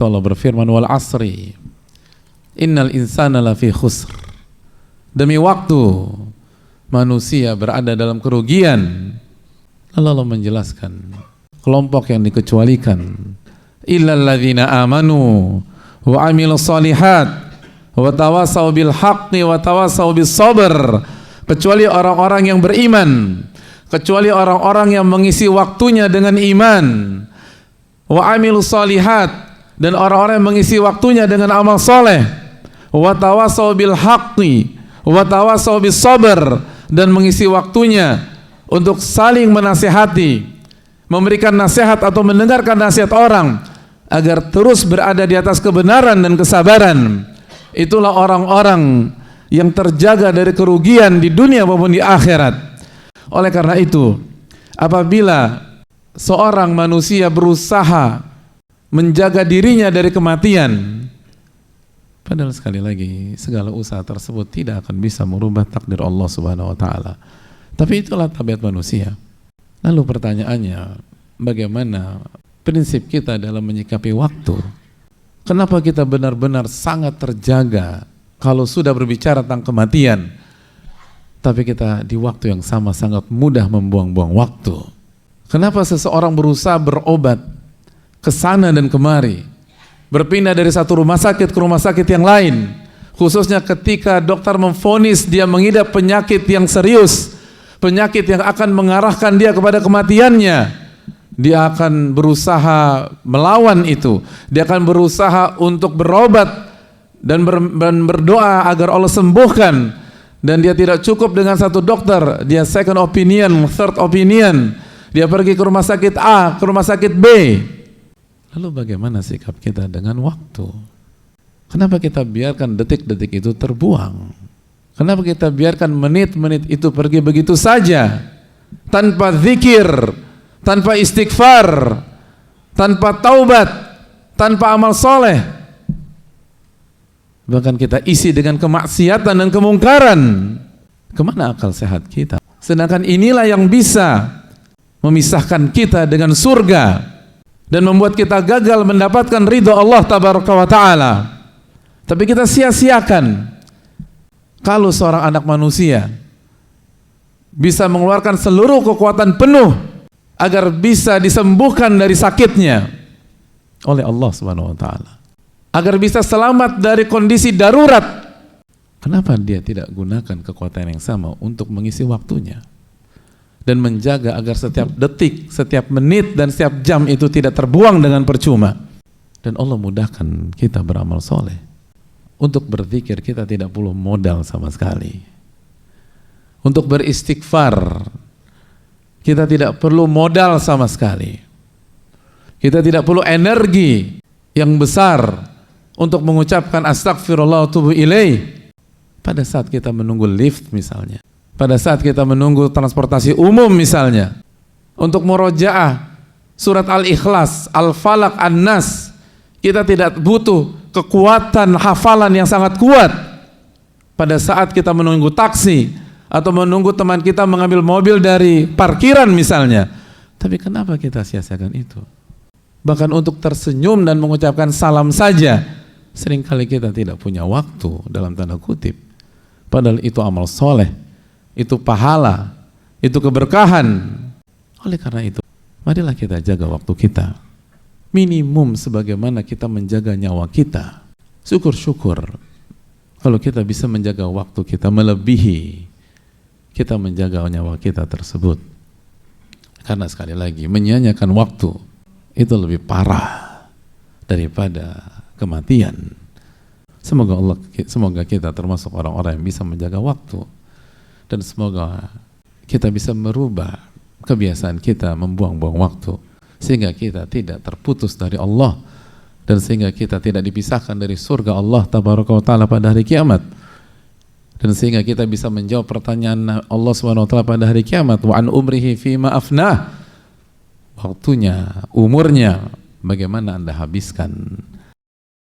Allah berfirman, wal asri innal insana lafi khusr. Demi waktu manusia berada dalam kerugian. Lalu Allah menjelaskan kelompok yang dikecualikan, illal ladzina amanu wa amilus solihat wa tawasaw bil haqqi wa tawasaw bis sabr. Kecuali orang-orang yang beriman, kecuali orang-orang yang mengisi waktunya dengan iman, wa amilus solihat, dan orang-orang yang mengisi waktunya dengan amal soleh, wa tawasaw bil haqqi wa tawasaw bis sabr, dan mengisi waktunya untuk saling menasihati, memberikan nasihat atau mendengarkan nasihat orang agar terus berada di atas kebenaran dan kesabaran. Itulah orang-orang yang terjaga dari kerugian di dunia maupun di akhirat. Oleh karena itu, apabila seorang manusia berusaha menjaga dirinya dari kematian, padahal sekali lagi segala usaha tersebut tidak akan bisa merubah takdir Allah Subhanahu wa taala. Tapi itulah tabiat manusia. Lalu pertanyaannya, bagaimana prinsip kita dalam menyikapi waktu? Kenapa kita benar-benar sangat terjaga kalau sudah berbicara tentang kematian, tapi kita di waktu yang sama sangat mudah membuang-buang waktu? Kenapa seseorang berusaha berobat ke sana dan kemari, berpindah dari satu rumah sakit ke rumah sakit yang lain, khususnya ketika dokter memvonis dia mengidap penyakit yang serius, penyakit yang akan mengarahkan dia kepada kematiannya, dia akan berusaha melawan itu, dia akan berusaha untuk berobat dan berdoa agar Allah sembuhkan, dan dia tidak cukup dengan satu dokter, dia second opinion, third opinion, dia pergi ke rumah sakit A, ke rumah sakit B. Lalu bagaimana sikap kita dengan waktu? Kenapa kita biarkan detik-detik itu terbuang? Kenapa kita biarkan menit-menit itu pergi begitu saja, tanpa zikir, tanpa istighfar, tanpa taubat, tanpa amal soleh? Bahkan kita isi dengan kemaksiatan dan kemungkaran. Kemana akal sehat kita? Sedangkan inilah yang bisa memisahkan kita dengan surga dan membuat kita gagal mendapatkan ridho Allah Tabaraka wa Ta'ala. Tapi kita sia-siakan. Kalau seorang anak manusia bisa mengeluarkan seluruh kekuatan penuh agar bisa disembuhkan dari sakitnya oleh Allah Subhanahu wa Ta'ala, agar bisa selamat dari kondisi darurat, kenapa dia tidak gunakan kekuatan yang sama untuk mengisi waktunya dan menjaga agar setiap detik, setiap menit, dan setiap jam itu tidak terbuang dengan percuma? Dan Allah mudahkan kita beramal soleh. Untuk berzikir kita tidak perlu modal sama sekali. Untuk beristighfar kita tidak perlu modal sama sekali. Kita tidak perlu energi yang besar untuk mengucapkan astagfirullah wa atubu ilaih pada saat kita menunggu lift misalnya, pada saat kita menunggu transportasi umum misalnya, untuk murojaah surat Al-Ikhlas, Al-Falaq, An-Nas. Kita tidak butuh kekuatan hafalan yang sangat kuat pada saat kita menunggu taksi atau menunggu teman kita mengambil mobil dari parkiran misalnya. Tapi kenapa kita sia-siakan itu? Bahkan untuk tersenyum dan mengucapkan salam saja seringkali kita tidak punya waktu, dalam tanda kutip. Padahal itu amal soleh, itu pahala, itu keberkahan. Oleh karena itu, marilah kita jaga waktu kita minimum sebagaimana kita menjaga nyawa kita. Syukur-syukur kalau kita bisa menjaga waktu kita melebihi kita menjaga nyawa kita tersebut. Karena sekali lagi, menyia-nyiakan waktu itu lebih parah daripada kematian. Semoga kita termasuk orang-orang yang bisa menjaga waktu, dan semoga kita bisa merubah kebiasaan kita membuang-buang waktu, sehingga kita tidak terputus dari Allah, dan sehingga kita tidak dipisahkan dari surga Allah Tabaraka wa Ta'ala pada hari kiamat, dan sehingga kita bisa menjawab pertanyaan Allah Subhanahu wa Ta'ala pada hari kiamat, wa an umrihi fima afnah, waktunya, umurnya bagaimana Anda habiskan.